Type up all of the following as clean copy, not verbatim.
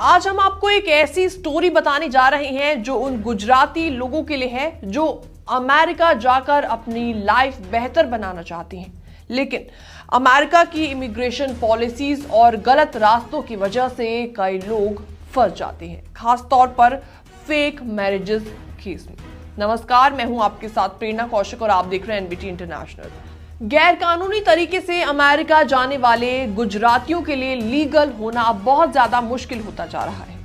आज हम आपको एक ऐसी स्टोरी बताने जा रहे हैं जो उन गुजराती लोगों के लिए है जो अमेरिका जाकर अपनी लाइफ बेहतर बनाना चाहती हैं, लेकिन अमेरिका की इमिग्रेशन पॉलिसीज और गलत रास्तों की वजह से कई लोग फंस जाते हैं, खासतौर पर फेक मैरिजेस केस में। नमस्कार, मैं हूं आपके साथ प्रेरणा कौशिक और आप देख रहे हैं एनबीटी इंटरनेशनल। गैर कानूनी तरीके से अमेरिका जाने वाले गुजरातियों के लिए लीगल होना अब बहुत ज्यादा मुश्किल होता जा रहा है।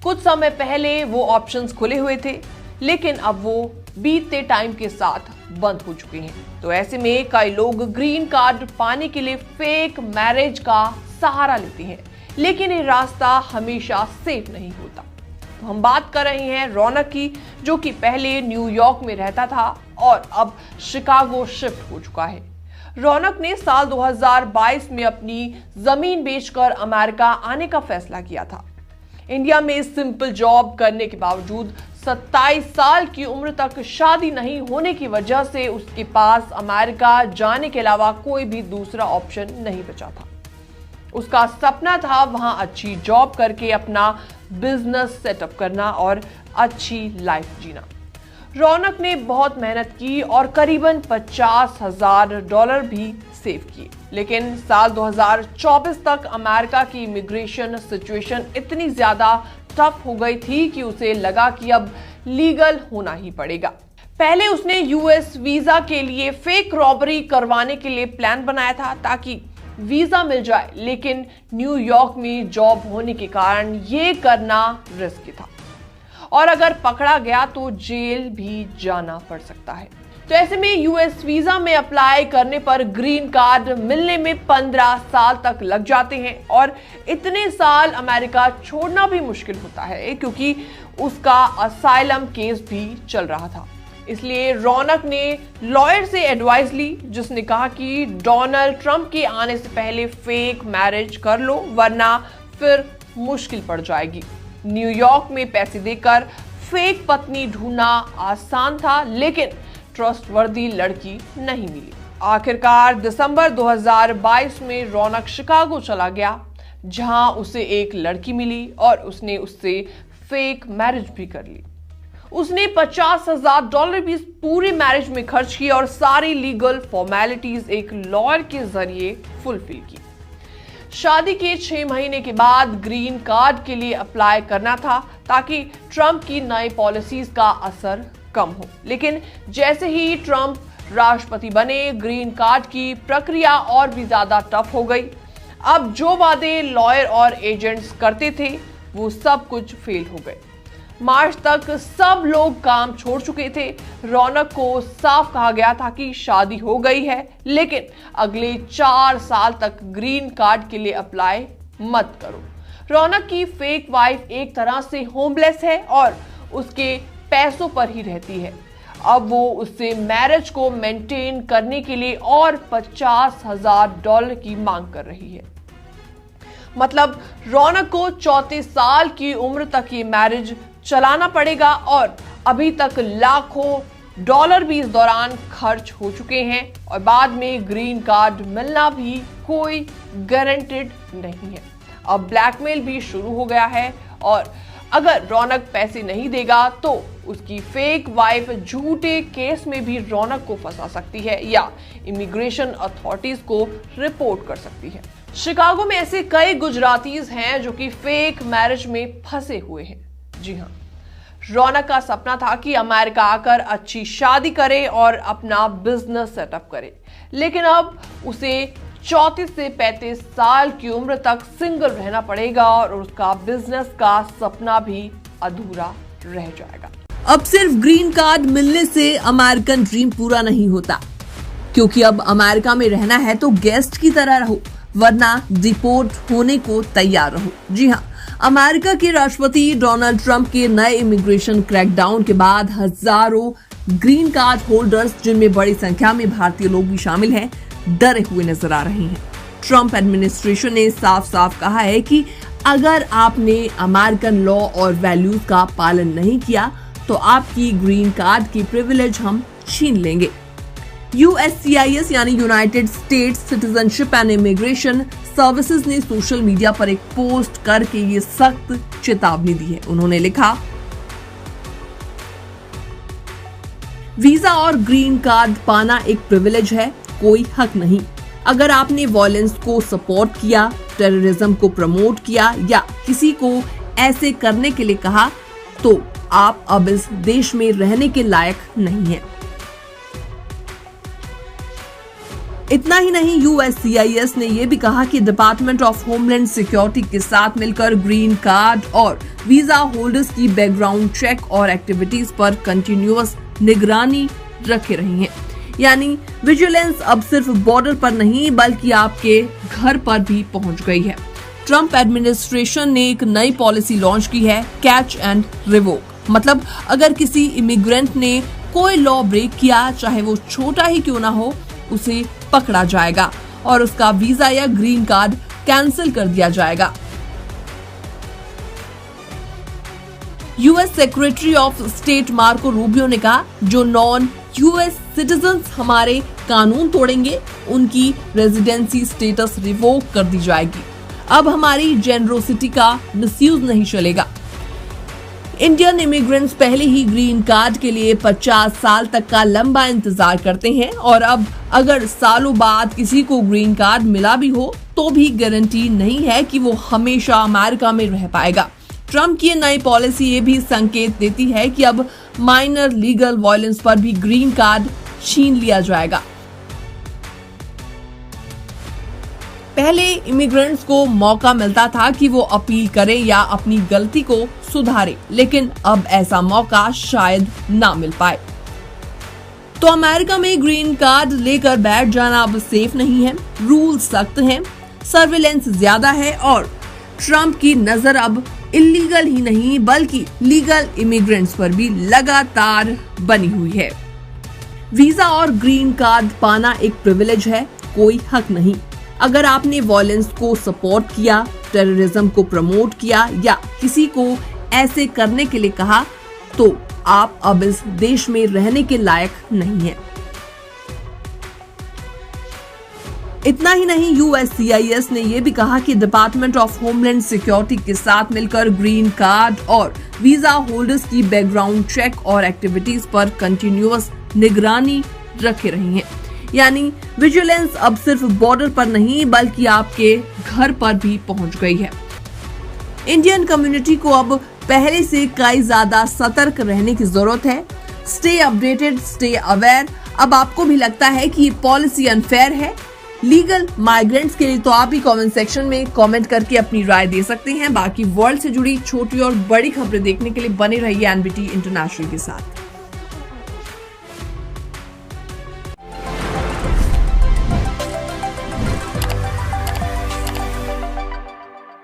कुछ समय पहले वो ऑप्शंस खुले हुए थे, लेकिन अब वो बीतते टाइम के साथ बंद हो चुके हैं। तो ऐसे में कई लोग ग्रीन कार्ड पाने के लिए फेक मैरिज का सहारा लेते हैं, लेकिन ये रास्ता हमेशा सेफ नहीं होता। तो हम बात कर रहे हैं रौनक की, जो कि पहले न्यूयॉर्क में रहता था और अब शिकागो शिफ्ट हो चुका है। रौनक ने साल 2022 में अपनी जमीन बेचकर अमेरिका आने का फैसला किया था। इंडिया में सिंपल जॉब करने के बावजूद 27 साल की उम्र तक शादी नहीं होने की वजह से उसके पास अमेरिका जाने के अलावा कोई भी दूसरा ऑप्शन नहीं बचा था। उसका सपना था वहां अच्छी जॉब करके अपना बिजनेस सेटअप करना और अच्छी लाइफ जीना। रौनक ने बहुत मेहनत की और करीबन $50,000 भी सेव किए, लेकिन साल 2024 तक अमेरिका की इमिग्रेशन सिचुएशन इतनी ज्यादा टफ हो गई थी कि उसे लगा कि अब लीगल होना ही पड़ेगा। पहले उसने यूएस वीजा के लिए फेक रॉबरी करवाने के लिए प्लान बनाया था ताकि वीजा मिल जाए, लेकिन न्यूयॉर्क में जॉब होने के कारण यह करना रिस्की था और अगर पकड़ा गया तो जेल भी जाना पड़ सकता है। तो ऐसे में यूएस वीजा में अप्लाई करने पर ग्रीन कार्ड मिलने में 15 साल तक लग जाते हैं और इतने साल अमेरिका छोड़ना भी मुश्किल होता है क्योंकि उसका असाइलम केस भी चल रहा था। इसलिए रौनक ने लॉयर से एडवाइस ली, जिसने कहा कि डोनाल्ड ट्रंप के आने से पहले फेक मैरिज कर लो, वरना फिर मुश्किल पड़ जाएगी। न्यूयॉर्क में पैसे देकर फेक पत्नी ढूंढना आसान था, लेकिन ट्रस्टवर्दी लड़की नहीं मिली। आखिरकार दिसंबर 2022 में रौनक शिकागो चला गया, जहां उसे एक लड़की मिली और उसने उससे फेक मैरिज भी कर ली। उसने $50,000 भी पूरी मैरिज में खर्च किए और सारी लीगल फॉर्मेलिटीज एक लॉयर के जरिए फुलफिल की। शादी के 6 महीने के बाद ग्रीन कार्ड के लिए अप्लाई करना था ताकि ट्रंप की नई पॉलिसीज का असर कम हो, लेकिन जैसे ही ट्रंप राष्ट्रपति बने, ग्रीन कार्ड की प्रक्रिया और भी ज्यादा टफ हो गई। अब जो वादे लॉयर और एजेंट्स करते थे वो सब कुछ फेल हो गए। मार्च तक सब लोग काम छोड़ चुके थे। रौनक को साफ कहा गया था कि शादी हो गई है, लेकिन अगले 4 साल तक ग्रीन कार्ड के लिए अप्लाई मत करो। रौनक की फेक वाइफ एक तरह से होमलेस है और उसके पैसों पर ही रहती है। अब वो उससे मैरिज को मेंटेन करने के लिए और $50,000 की मांग कर रही है। मतलब रौनक को 34 साल की उम्र तक ये मैरिज चलाना पड़ेगा और अभी तक लाखों डॉलर भी इस दौरान खर्च हो चुके हैं और बाद में ग्रीन कार्ड मिलना भी कोई गारंटेड नहीं है। अब ब्लैकमेल भी शुरू हो गया है और अगर रौनक पैसे नहीं देगा तो उसकी फेक वाइफ झूठे केस में भी रौनक को फंसा सकती है या इमिग्रेशन अथॉरिटीज को रिपोर्ट कर सकती है। शिकागो में ऐसे कई गुजरातीज हैं जो कि फेक मैरिज में फंसे हुए हैं। जी हाँ, रौनक का सपना था कि अमेरिका आकर अच्छी शादी करे और अपना बिजनेस सेटअप करे, लेकिन अब उसे 34 से 35 साल की उम्र तक सिंगल रहना पड़ेगा और उसका बिजनेस का सपना भी अधूरा रह जाएगा। अब सिर्फ ग्रीन कार्ड मिलने से अमेरिकन ड्रीम पूरा नहीं होता, क्योंकि अब अमेरिका में रहना है तो गेस्ट की तरह रहो, वरना डिपोर्ट होने को तैयार रहो। जी हाँ, अमेरिका के राष्ट्रपति डोनाल्ड ट्रंप के नए इमिग्रेशन क्रैकडाउन के बाद हजारों ग्रीन कार्ड होल्डर्स, जिनमें बड़ी संख्या में भारतीय लोग भी शामिल हैं, डरे हुए नजर आ रहे हैं। ट्रंप एडमिनिस्ट्रेशन ने साफ साफ कहा है कि अगर आपने अमेरिकन लॉ और वैल्यूज का पालन नहीं किया तो आपकी ग्रीन कार्ड की प्रिविलेज हम छीन लेंगे। USCIS यानी United states citizenship and immigration services ने सोशल मीडिया पर एक पोस्ट करके ये सख्त चेतावनी दी है। उन्होंने लिखा, वीजा और ग्रीन कार्ड पाना एक प्रिविलेज है, कोई हक नहीं। अगर आपने वॉयलेंस को सपोर्ट किया, टेररिज्म को प्रमोट किया या किसी को ऐसे करने के लिए कहा, तो आप अब इस देश में रहने के लायक नहीं हैं। इतना ही नहीं, USCIS ने यह भी कहा कि डिपार्टमेंट ऑफ होमलैंड सिक्योरिटी के साथ मिलकर ग्रीन कार्ड और वीजा होल्डर्स की बैकग्राउंड चेक और एक्टिविटीज पर कंटिन्यूअस निगरानी रखे रही है। यानी विजिलेंस अब सिर्फ बॉर्डर पर नहीं बल्कि आपके घर पर भी पहुंच गई है। ट्रंप एडमिनिस्ट्रेशन ने एक नई पॉलिसी लॉन्च की है, कैच एंड रिवोक। मतलब अगर किसी इमिग्रेंट ने कोई लॉ ब्रेक किया, चाहे वो छोटा ही क्यों ना हो, उसे पकड़ा जाएगा और उसका वीजा या ग्रीन कार्ड कैंसिल कर दिया जाएगा। US secretary of state Marco Rubio ने कहा, जो नॉन यूएस सिटीजन्स हमारे कानून तोड़ेंगे, उनकी रेजिडेंसी स्टेटस रिवोक कर दी जाएगी। अब हमारी जेनरोसिटी का मिसयूज नहीं चलेगा। इंडियन इमिग्रेंट्स पहले ही ग्रीन कार्ड के लिए 50 साल तक का लंबा इंतजार करते हैं और अब अगर सालों बाद किसी को ग्रीन कार्ड मिला भी हो तो भी गारंटी नहीं है कि वो हमेशा अमेरिका में रह पाएगा। ट्रंप की नई पॉलिसी ये भी संकेत देती है कि अब माइनर लीगल वायलेंस पर भी ग्रीन कार्ड छीन लिया जाएगा। पहले इमिग्रेंट्स को मौका मिलता था कि वो अपील करें या अपनी गलती को सुधारें, लेकिन अब ऐसा मौका शायद ना मिल पाए। तो अमेरिका में ग्रीन कार्ड लेकर बैठ जाना अब सेफ नहीं है। रूल सख्त हैं, सर्विलेंस ज्यादा है और ट्रंप की नजर अब इलीगल ही नहीं बल्कि लीगल इमिग्रेंट्स पर भी लगातार बनी हुई है। वीजा और ग्रीन कार्ड पाना एक प्रिविलेज है, कोई हक नहीं। अगर आपने वॉयलेंस को सपोर्ट किया, टेररिज्म को प्रमोट किया या किसी को ऐसे करने के लिए कहा, तो आप अब इस देश में रहने के लायक नहीं हैं। इतना ही नहीं, USCIS ने यह भी कहा कि डिपार्टमेंट ऑफ होमलैंड सिक्योरिटी के साथ मिलकर ग्रीन कार्ड और वीजा होल्डर्स की बैकग्राउंड चेक और एक्टिविटीज पर कंटिन्यूअस निगरानी रखे रही है। यानी विजिलेंस अब सिर्फ बॉर्डर पर नहीं बल्कि आपके घर पर भी पहुंच गई है। इंडियन कम्युनिटी को अब पहले से कई ज्यादा सतर्क रहने की जरूरत है। Stay updated, stay aware. अब आपको भी लगता है कि ये पॉलिसी अनफेयर है लीगल माइग्रेंट्स के लिए, तो आप भी कमेंट सेक्शन में कमेंट करके अपनी राय दे सकते हैं। बाकी वर्ल्ड से जुड़ी छोटी और बड़ी खबरें देखने के लिए बने रहिए NBT इंटरनेशनल के साथ।